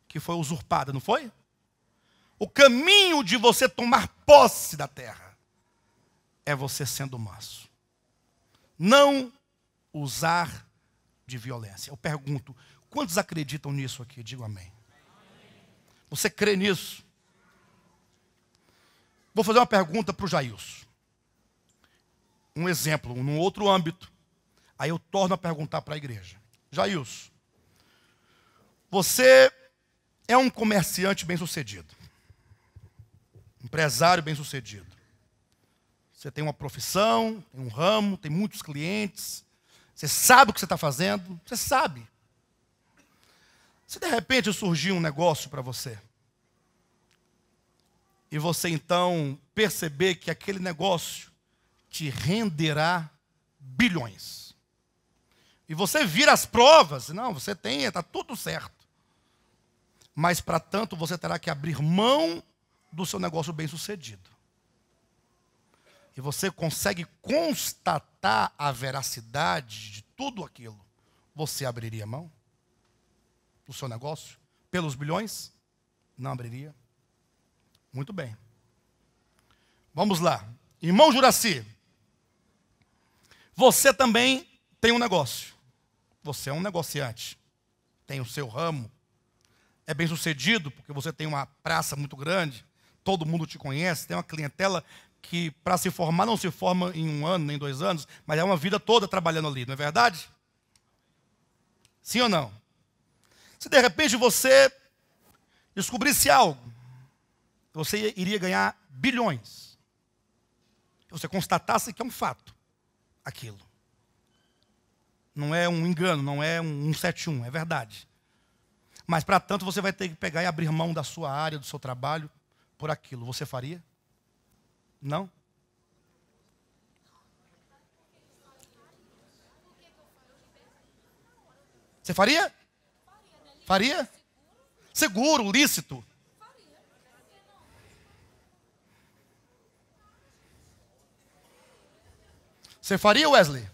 Speaker 1: que foi usurpada, não foi? O caminho de você tomar posse da terra é você sendo manso. Não usar de violência. Eu pergunto, quantos acreditam nisso aqui? Digo amém. Você crê nisso? Vou fazer uma pergunta para o Jailson. Um exemplo, num outro âmbito. Aí eu torno a perguntar para a igreja. Jailson, você é um comerciante bem-sucedido. Empresário bem-sucedido. Você tem uma profissão, tem um ramo, tem muitos clientes. Você sabe o que você está fazendo. Você sabe. Se de repente surgir um negócio para você, e você então perceber que aquele negócio te renderá bilhões, e você vira as provas, não, você tem, está tudo certo, mas para tanto você terá que abrir mão do seu negócio bem-sucedido, e você consegue constatar a veracidade de tudo aquilo, você abriria mão do seu negócio pelos bilhões? Não abriria. Muito bem. Vamos lá. Irmão Juraci, você também tem um negócio. Você é um negociante. Tem o seu ramo. É bem sucedido porque você tem uma praça muito grande. Todo mundo te conhece. Tem uma clientela que para se formar não se forma em 1 ano, nem 2 anos, mas é uma vida toda trabalhando ali. Não é verdade? Sim ou não? Se de repente você descobrisse algo, você iria ganhar bilhões. Se você constatasse que é um fato, aquilo. Não é um engano, não é um 171, é verdade. Mas, para tanto, você vai ter que pegar e abrir mão da sua área, do seu trabalho, por aquilo. Você faria? Não? Você faria? Faria? Seguro, lícito. Você faria, Wesley?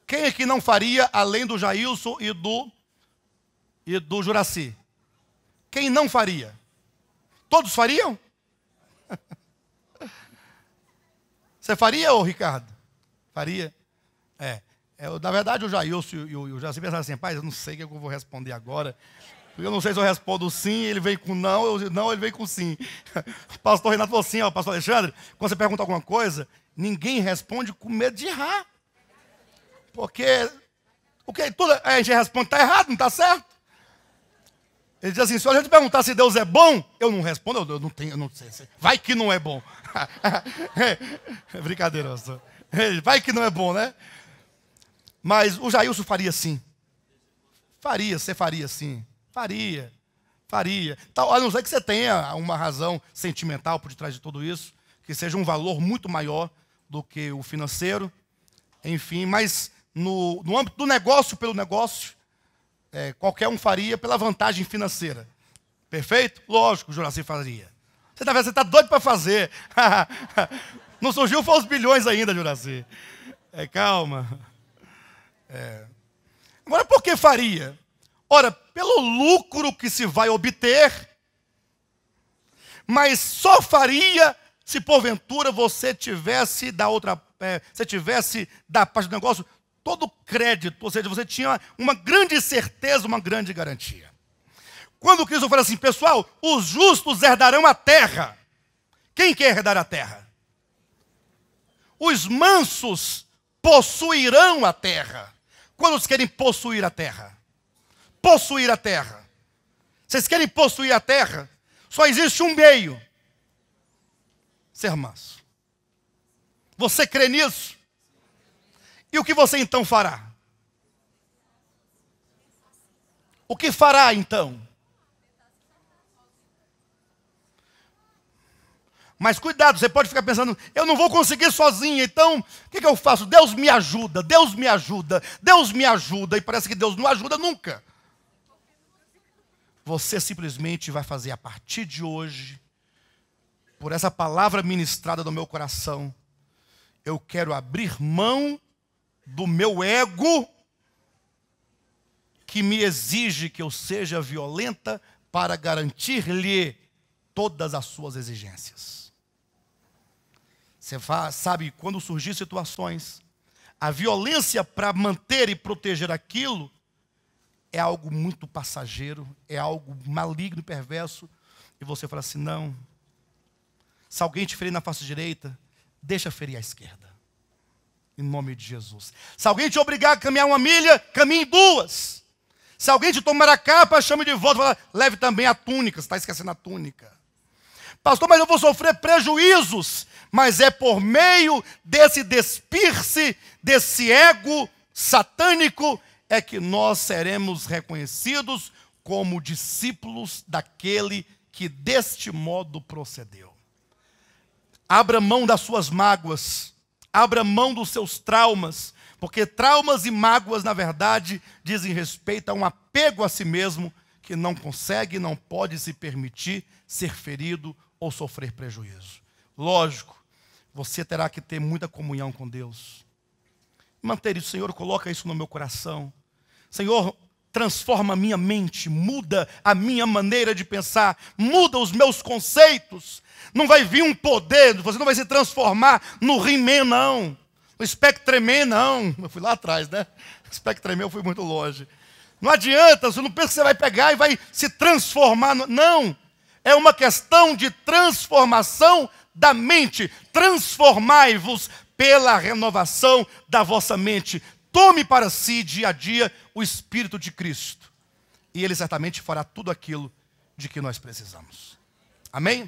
Speaker 1: Quem aqui não faria, além do Jailson e do Juraci? Quem não faria? Todos fariam? Você faria, ô Ricardo? Faria? Na verdade, o Jailson e o Juraci pensaram assim, pai, eu não sei o que eu vou responder agora. Eu não sei se eu respondo sim, ele vem com não, não, ele vem com sim. O pastor Renato falou assim, pastor Alexandre, quando você pergunta alguma coisa, ninguém responde com medo de errar. Porque tudo a gente responde, está errado, não está certo. Ele diz assim, se a gente perguntar se Deus é bom, eu não respondo, eu não sei. Vai que não é bom. Brincadeira, pastor. Vai que não é bom, né? Mas o Jailson faria sim. Faria, você faria sim. Faria. A não ser que você tenha uma razão sentimental por detrás de tudo isso, que seja um valor muito maior do que o financeiro. Enfim, mas no âmbito do negócio pelo negócio, qualquer um faria pela vantagem financeira. Perfeito? Lógico, o Juraci faria. Você está doido para fazer. Não surgiu foi os bilhões ainda, Juraci. Calma. Agora, por que faria? Ora, pelo lucro que se vai obter, mas só faria se porventura você tivesse da parte do negócio todo o crédito, ou seja, você tinha uma grande certeza, uma grande garantia. Quando Cristo fala assim, pessoal, os justos herdarão a terra. Quem quer herdar a terra? Os mansos possuirão a terra. Quantos querem possuir a terra? Possuir a terra. Vocês querem possuir a terra? Só existe um meio. Ser manso. Você crê nisso? E o que você então fará? O que fará então? Mas cuidado, você pode ficar pensando, eu não vou conseguir sozinho, então o que eu faço? Deus me ajuda, Deus me ajuda, Deus me ajuda, e parece que Deus não ajuda nunca. Você simplesmente vai fazer a partir de hoje, por essa palavra ministrada no meu coração, eu quero abrir mão do meu ego, que me exige que eu seja violenta para garantir-lhe todas as suas exigências. Você sabe, quando surgir situações, a violência para manter e proteger aquilo é algo muito passageiro, é algo maligno e perverso, e você fala assim, não, se alguém te ferir na face direita, deixa ferir à esquerda, em nome de Jesus. Se alguém te obrigar a caminhar uma milha, caminhe duas. Se alguém te tomar a capa, chame de volta, fala, leve também a túnica, você está esquecendo a túnica. Pastor, mas eu vou sofrer prejuízos, mas é por meio desse despir-se, desse ego satânico, é que nós seremos reconhecidos como discípulos daquele que deste modo procedeu. Abra mão das suas mágoas, abra mão dos seus traumas, porque traumas e mágoas, na verdade, dizem respeito a um apego a si mesmo, que não consegue, não pode se permitir ser ferido ou sofrer prejuízo. Lógico, você terá que ter muita comunhão com Deus. Manter isso, Senhor, coloca isso no meu coração. Senhor, transforma a minha mente, muda a minha maneira de pensar, muda os meus conceitos. Não vai vir um poder, você não vai se transformar no He-Man, não. No Spectreman, não. Eu fui lá atrás, né? Spectreman eu fui muito longe. Não adianta, você não pensa que você vai pegar e vai se transformar. Não. É uma questão de transformação da mente. Transformai-vos pela renovação da vossa mente. Tome para si, dia a dia, o Espírito de Cristo. E Ele certamente fará tudo aquilo de que nós precisamos. Amém?